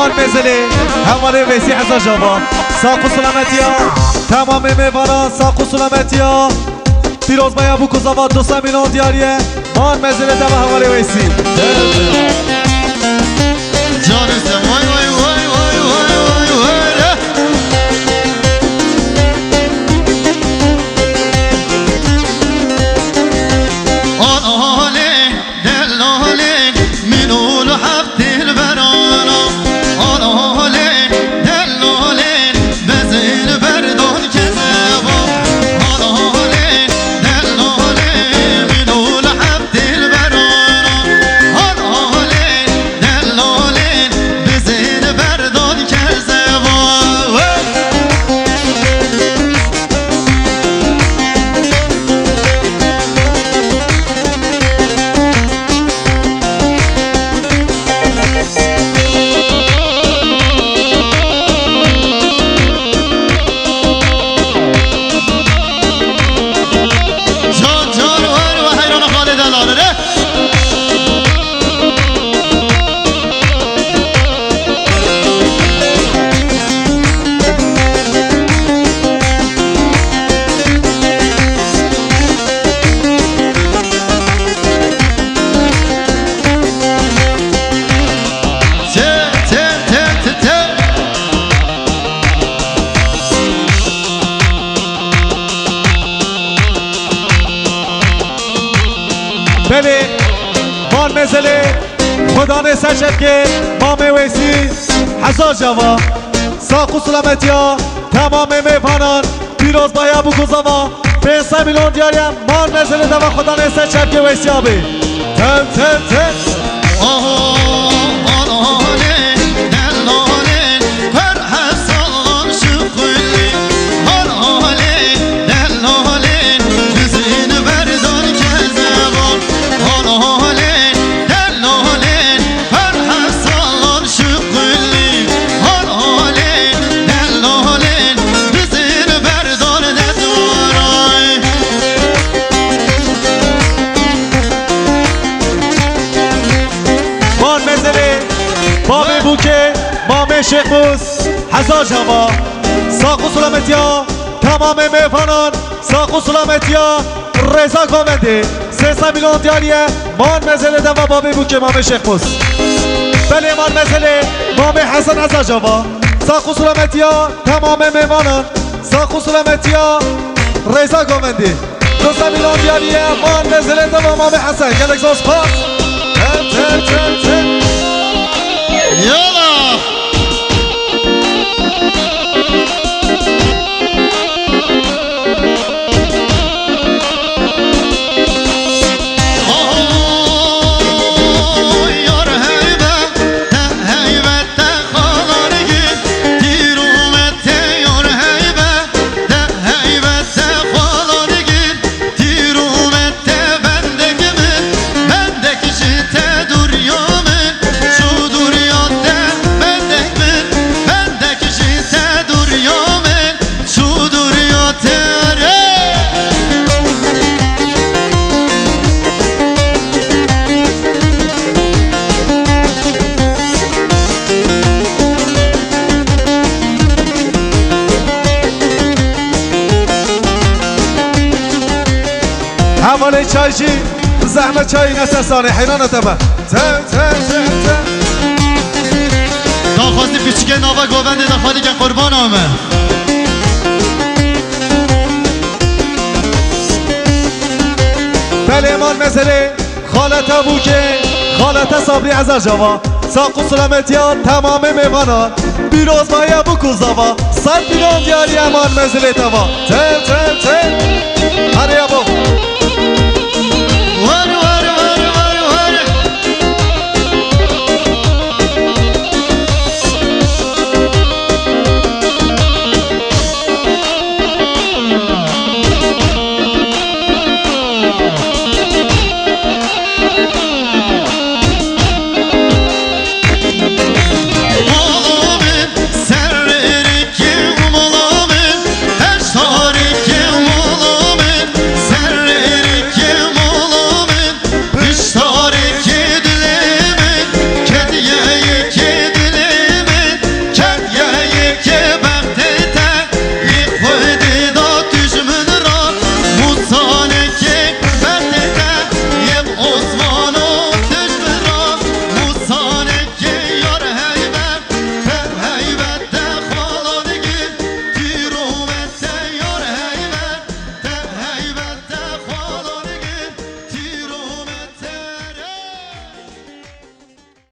مان مزلی هماره ویسی حزا جواب ساق و سلامتی ها تمام میوانان ساق و سلامتی ها پیروز بایا بو کزاوات 200 میلیون دیاریه مان مزلی دم هماره ویسی جانستم وای وای وای وای وای وای وای آن آله دل آله منول حفت البرانا آن آله دل آله بزن بردان کذبا آن آله دل آله منول حفت البرانا آن آله دل آله بزن بردان کذبا بله مان مزلی خدا نسشد که مام ویسی حزا جواب ساق و سلامتی ها تمام میوانان پیروز بایا بو کزاوا 500 میلیون دیاریم مان مزلی دوا خدا نسشد که ویسی آبی تن تن تن بابی بوکه مام شیخ موس حزا جوا ساق و سلامتی ها تمام میوانان ساق و سلامتی ها رضا گوونده 300 میلیون دیاریه مان مزله دوا بابی بوکه مام شیخ موس بله مان مزله مام حسن حزا جوا ساق و سلامتی ها تمام میوانان ساق و سلامتی ها رضا گوونده 200 میلیون دیاریه مان مزله دوا مام حسن گلک زوز پاس تن تن تن تن يلا حواله چایچی زحمت چای نسرسانه حیرانت همه تن تن تن تن داخواستی پیچکه ناوا گوونده داخوالی که قربان آمه بله مان مزله خالت بوکه خالت صبری عزر جوا ساق و سلامتی ها تمام میوانان بیروز بایا بو کزاوا 100 میلیون دیاری امان مزله توا تن تن تن هره ابو